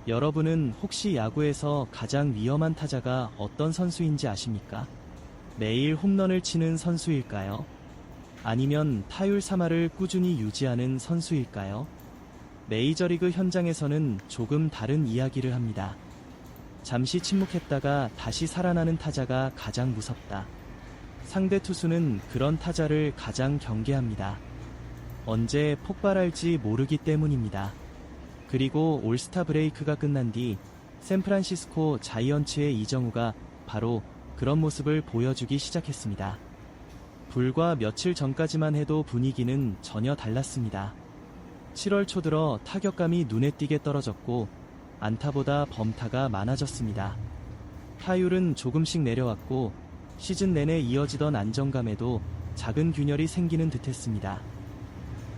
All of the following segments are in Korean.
여러분은 혹시 야구에서 가장 위험한 타자가 어떤 선수인지 아십니까? 매일 홈런을 치는 선수일까요? 아니면 타율 3할을 꾸준히 유지하는 선수일까요? 메이저리그 현장에서는 조금 다른 이야기를 합니다. 잠시 침묵했다가 다시 살아나는 타자가 가장 무섭다. 상대 투수는 그런 타자를 가장 경계합니다. 언제 폭발할지 모르기 때문입니다. 그리고 올스타 브레이크가 끝난 뒤 샌프란시스코 자이언츠의 이정우가 바로 그런 모습을 보여주기 시작했습니다. 불과 며칠 전까지만 해도 분위기는 전혀 달랐습니다. 7월 초 들어 타격감이 눈에 띄게 떨어졌고 안타보다 범타가 많아졌습니다. 타율은 조금씩 내려왔고 시즌 내내 이어지던 안정감에도 작은 균열이 생기는 듯했습니다.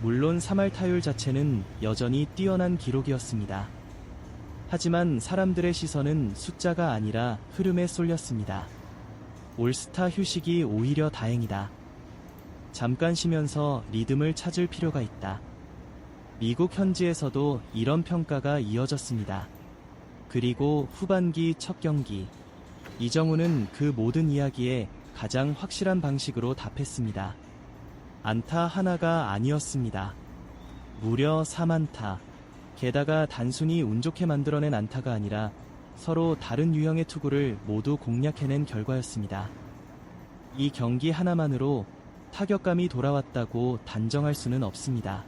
물론 3할 타율 자체는 여전히 뛰어난 기록이었습니다. 하지만 사람들의 시선은 숫자가 아니라 흐름에 쏠렸습니다. 올스타 휴식이 오히려 다행이다. 잠깐 쉬면서 리듬을 찾을 필요가 있다. 미국 현지에서도 이런 평가가 이어졌습니다. 그리고 후반기 첫 경기, 이정우는 그 모든 이야기에 가장 확실한 방식으로 답했습니다. 안타 하나가 아니었습니다. 무려 3안타. 게다가 단순히 운 좋게 만들어낸 안타가 아니라 서로 다른 유형의 투구를 모두 공략해낸 결과였습니다. 이 경기 하나만으로 타격감이 돌아왔다고 단정할 수는 없습니다.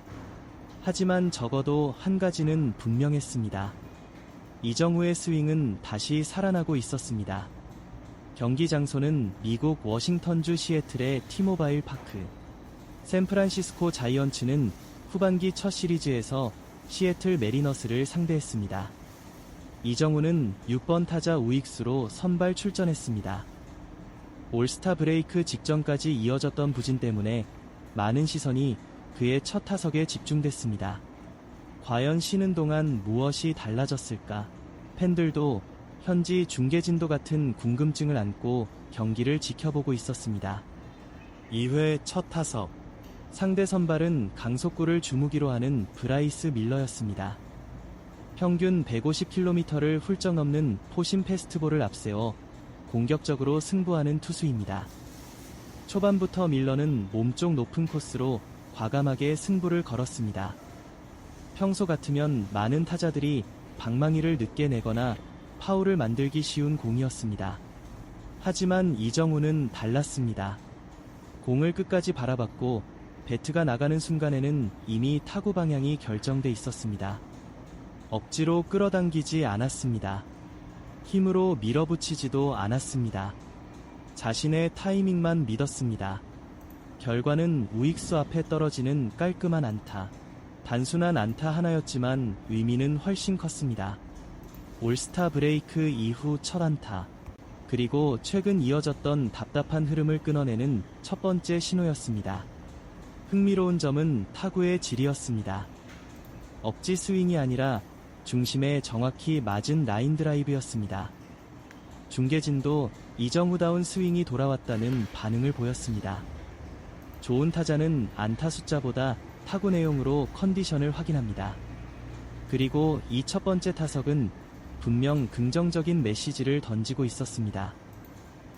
하지만 적어도 한 가지는 분명했습니다. 이정우의 스윙은 다시 살아나고 있었습니다. 경기 장소는 미국 워싱턴주 시애틀의 티모바일 파크. 샌프란시스코 자이언츠는 후반기 첫 시리즈에서 시애틀 메리너스를 상대했습니다. 이정우는 6번 타자 우익수로 선발 출전했습니다. 올스타 브레이크 직전까지 이어졌던 부진 때문에 많은 시선이 그의 첫 타석에 집중됐습니다. 과연 쉬는 동안 무엇이 달라졌을까? 팬들도 현지 중계진도 같은 궁금증을 안고 경기를 지켜보고 있었습니다. 2회 첫 타석. 상대 선발은 강속구를 주무기로 하는 브라이스 밀러였습니다. 평균 150km를 훌쩍 넘는 포심 패스트볼을 앞세워 공격적으로 승부하는 투수입니다. 초반부터 밀러는 몸쪽 높은 코스로 과감하게 승부를 걸었습니다. 평소 같으면 많은 타자들이 방망이를 늦게 내거나 파울을 만들기 쉬운 공이었습니다. 하지만 이정우는 달랐습니다. 공을 끝까지 바라봤고 배트가 나가는 순간에는 이미 타구 방향이 결정돼 있었습니다. 억지로 끌어당기지 않았습니다. 힘으로 밀어붙이지도 않았습니다. 자신의 타이밍만 믿었습니다. 결과는 우익수 앞에 떨어지는 깔끔한 안타. 단순한 안타 하나였지만 의미는 훨씬 컸습니다. 올스타 브레이크 이후 첫 안타. 그리고 최근 이어졌던 답답한 흐름을 끊어내는 첫 번째 신호였습니다. 흥미로운 점은 타구의 질이었습니다. 억지 스윙이 아니라 중심에 정확히 맞은 라인 드라이브였습니다. 중계진도 이정우다운 스윙이 돌아왔다는 반응을 보였습니다. 좋은 타자는 안타 숫자보다 타구 내용으로 컨디션을 확인합니다. 그리고 이 첫 번째 타석은 분명 긍정적인 메시지를 던지고 있었습니다.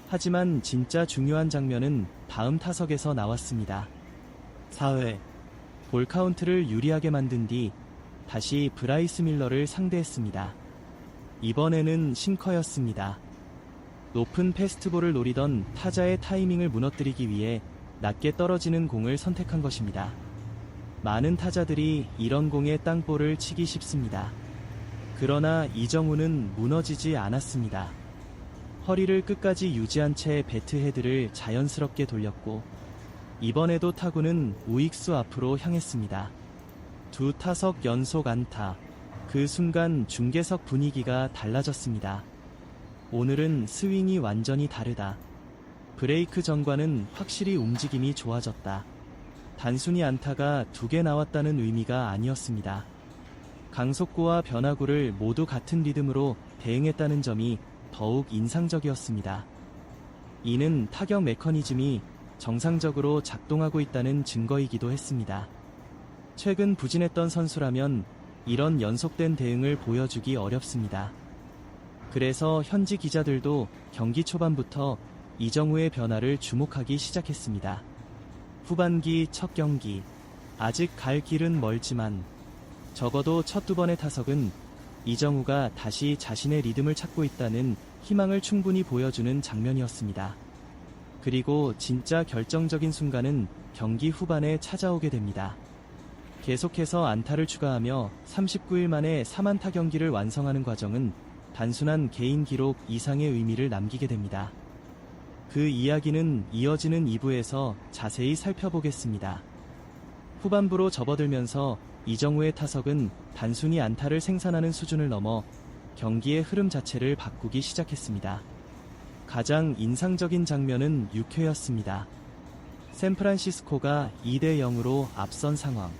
하지만 진짜 중요한 장면은 다음 타석에서 나왔습니다. 4회, 볼 카운트를 유리하게 만든 뒤 다시 브라이스 밀러를 상대했습니다. 이번에는 싱커였습니다. 높은 패스트볼을 노리던 타자의 타이밍을 무너뜨리기 위해 낮게 떨어지는 공을 선택한 것입니다. 많은 타자들이 이런 공에 땅볼을 치기 쉽습니다. 그러나 이정우는 무너지지 않았습니다. 허리를 끝까지 유지한 채 배트 헤드를 자연스럽게 돌렸고 이번에도 타구는 우익수 앞으로 향했습니다. 두 타석 연속 안타. 그 순간 중계석 분위기가 달라졌습니다. 오늘은 스윙이 완전히 다르다. 브레이크 전과는 확실히 움직임이 좋아졌다. 단순히 안타가 2개 나왔다는 의미가 아니었습니다. 강속구와 변화구를 모두 같은 리듬으로 대응했다는 점이 더욱 인상적이었습니다. 이는 타격 메커니즘이 정상적으로 작동하고 있다는 증거이기도 했습니다. 최근 부진했던 선수라면 이런 연속된 대응을 보여주기 어렵습니다. 그래서 현지 기자들도 경기 초반부터 이정우의 변화를 주목하기 시작했습니다. 후반기 첫 경기, 아직 갈 길은 멀지만 적어도 첫 두 번의 타석은 이정우가 다시 자신의 리듬을 찾고 있다는 희망을 충분히 보여주는 장면이었습니다. 그리고 진짜 결정적인 순간은 경기 후반에 찾아오게 됩니다. 계속해서 안타를 추가하며 39일 만에 3안타 경기를 완성하는 과정은 단순한 개인 기록 이상의 의미를 남기게 됩니다. 그 이야기는 이어지는 2부에서 자세히 살펴보겠습니다. 후반부로 접어들면서 이정우의 타석은 단순히 안타를 생산하는 수준을 넘어 경기의 흐름 자체를 바꾸기 시작했습니다. 가장 인상적인 장면은 6회였습니다. 샌프란시스코가 2대0으로 앞선 상황.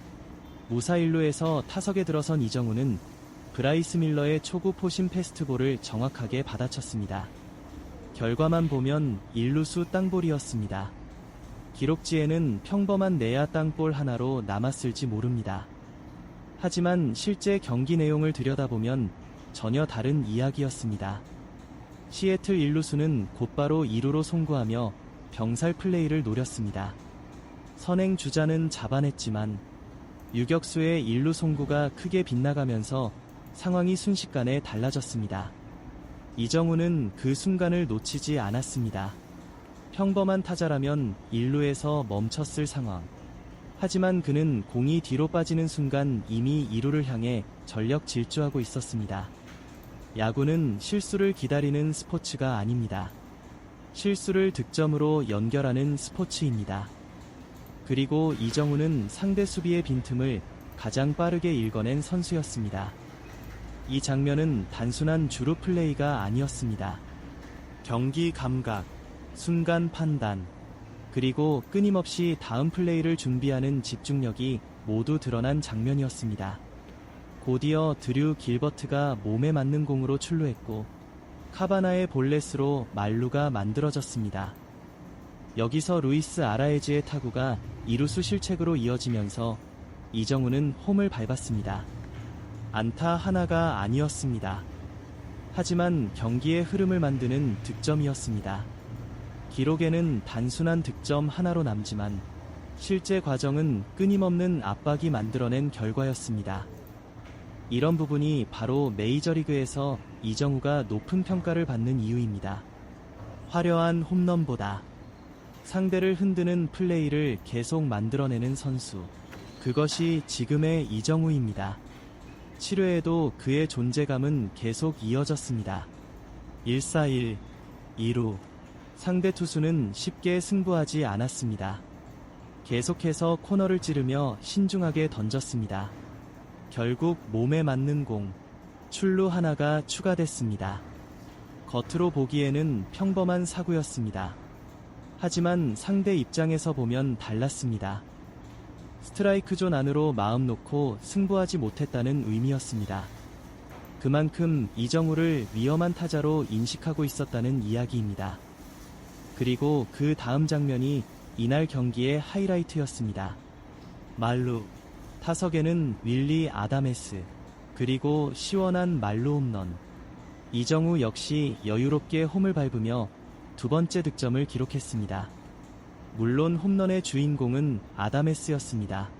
무사 1루에서 타석에 들어선 이정우는 브라이스 밀러의 초구 포심 패스트볼을 정확하게 받아쳤습니다. 결과만 보면 1루수 땅볼이었습니다. 기록지에는 평범한 내야 땅볼 하나로 남았을지 모릅니다. 하지만 실제 경기 내용을 들여다보면 전혀 다른 이야기였습니다. 시애틀 1루수는 곧바로 2루로 송구하며 병살 플레이를 노렸습니다. 선행 주자는 잡아냈지만 유격수의 1루 송구가 크게 빗나가면서 상황이 순식간에 달라졌습니다. 이정우는 그 순간을 놓치지 않았습니다. 평범한 타자라면 1루에서 멈췄을 상황. 하지만 그는 공이 뒤로 빠지는 순간 이미 2루를 향해 전력 질주하고 있었습니다. 야구는 실수를 기다리는 스포츠가 아닙니다. 실수를 득점으로 연결하는 스포츠입니다. 그리고 이정우는 상대 수비의 빈틈을 가장 빠르게 읽어낸 선수였습니다. 이 장면은 단순한 주루 플레이가 아니었습니다. 경기 감각, 순간 판단, 그리고 끊임없이 다음 플레이를 준비하는 집중력이 모두 드러난 장면이었습니다. 곧이어 드류 길버트가 몸에 맞는 공으로 출루했고 카바나의 볼넷으로 만루가 만들어졌습니다. 여기서 루이스 아라에즈의 타구가 이루수 실책으로 이어지면서 이정우는 홈을 밟았습니다. 안타 하나가 아니었습니다. 하지만 경기의 흐름을 만드는 득점이었습니다. 기록에는 단순한 득점 하나로 남지만 실제 과정은 끊임없는 압박이 만들어낸 결과였습니다. 이런 부분이 바로 메이저리그에서 이정우가 높은 평가를 받는 이유입니다. 화려한 홈런보다 상대를 흔드는 플레이를 계속 만들어내는 선수. 그것이 지금의 이정우입니다. 7회에도 그의 존재감은 계속 이어졌습니다. 1-4-1, 2루. 상대 투수는 쉽게 승부하지 않았습니다. 계속해서 코너를 찌르며 신중하게 던졌습니다. 결국 몸에 맞는 공, 출루 하나가 추가됐습니다. 겉으로 보기에는 평범한 사구였습니다. 하지만 상대 입장에서 보면 달랐습니다. 스트라이크 존 안으로 마음 놓고 승부하지 못했다는 의미였습니다. 그만큼 이정우를 위험한 타자로 인식하고 있었다는 이야기입니다. 그리고 그 다음 장면이 이날 경기의 하이라이트였습니다. 말루, 타석에는 윌리 아다메스, 그리고 시원한 말루 홈런. 이정우 역시 여유롭게 홈을 밟으며 두 번째 득점을 기록했습니다. 물론 홈런의 주인공은 아다메스였습니다.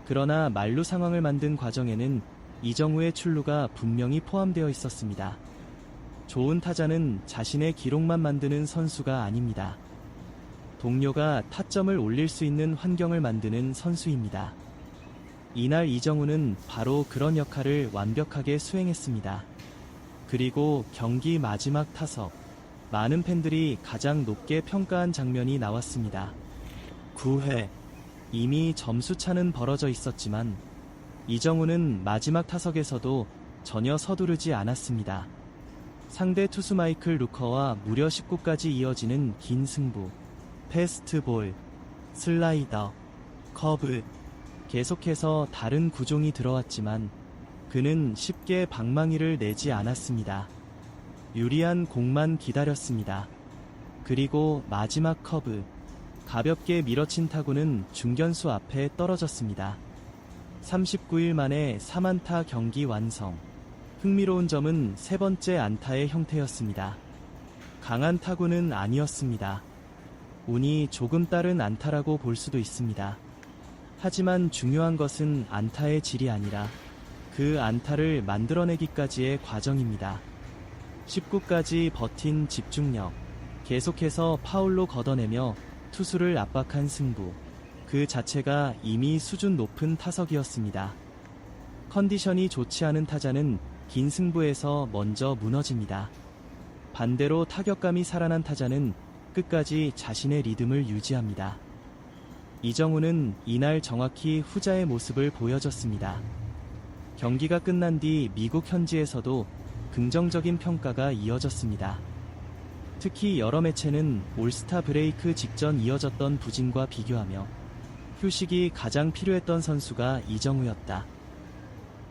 그러나 만루 상황을 만든 과정에는 이정우의 출루가 분명히 포함되어 있었습니다. 좋은 타자는 자신의 기록만 만드는 선수가 아닙니다. 동료가 타점을 올릴 수 있는 환경을 만드는 선수입니다. 이날 이정우는 바로 그런 역할을 완벽하게 수행했습니다. 그리고 경기 마지막 타석, 많은 팬들이 가장 높게 평가한 장면이 나왔습니다. 9회, 이미 점수차는 벌어져 있었지만 이정우는 마지막 타석에서도 전혀 서두르지 않았습니다. 상대 투수 마이클 루커와 무려 19까지 이어지는 긴 승부, 패스트볼, 슬라이더, 커브, 계속해서 다른 구종이 들어왔지만 그는 쉽게 방망이를 내지 않았습니다. 유리한 공만 기다렸습니다. 그리고 마지막 커브, 가볍게 밀어친 타구는 중견수 앞에 떨어졌습니다. 39일 만에 3안타 경기 완성. 흥미로운 점은 세 번째 안타의 형태였습니다. 강한 타구는 아니었습니다. 운이 조금 따른 안타라고 볼 수도 있습니다. 하지만 중요한 것은 안타의 질이 아니라 그 안타를 만들어내기까지의 과정입니다. 19까지 버틴 집중력, 계속해서 파울로 걷어내며 투수를 압박한 승부, 그 자체가 이미 수준 높은 타석이었습니다. 컨디션이 좋지 않은 타자는 긴 승부에서 먼저 무너집니다. 반대로 타격감이 살아난 타자는 끝까지 자신의 리듬을 유지합니다. 이정우는 이날 정확히 후자의 모습을 보여줬습니다. 경기가 끝난 뒤 미국 현지에서도 긍정적인 평가가 이어졌습니다. 특히 여러 매체는 올스타 브레이크 직전 이어졌던 부진과 비교하며 휴식이 가장 필요했던 선수가 이정우였다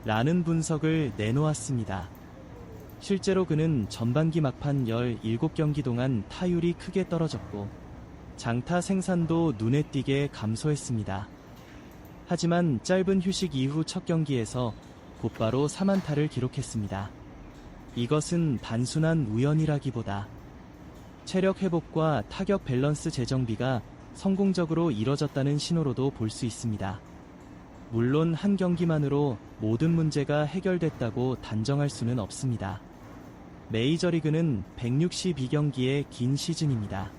라는 분석을 내놓았습니다. 실제로 그는 전반기 막판 17경기 동안 타율이 크게 떨어졌고 장타 생산도 눈에 띄게 감소했습니다. 하지만 짧은 휴식 이후 첫 경기에서 곧바로 3안타를 기록했습니다. 이것은 단순한 우연이라기보다 체력 회복과 타격 밸런스 재정비가 성공적으로 이뤄졌다는 신호로도 볼 수 있습니다. 물론 한 경기만으로 모든 문제가 해결됐다고 단정할 수는 없습니다. 메이저리그는 162경기의 긴 시즌입니다.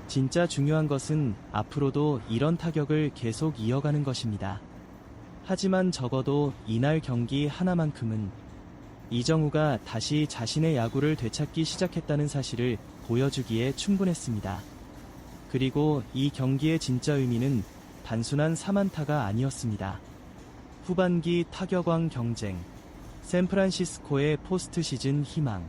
진짜 중요한 것은 앞으로도 이런 타격을 계속 이어가는 것입니다. 하지만 적어도 이날 경기 하나만큼은 이정우가 다시 자신의 야구를 되찾기 시작했다는 사실을 보여주기에 충분했습니다. 그리고 이 경기의 진짜 의미는 단순한 3안타가 아니었습니다. 후반기 타격왕 경쟁, 샌프란시스코의 포스트 시즌 희망,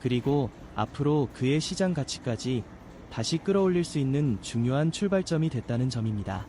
그리고 앞으로 그의 시장 가치까지 다시 끌어올릴 수 있는 중요한 출발점이 됐다는 점입니다.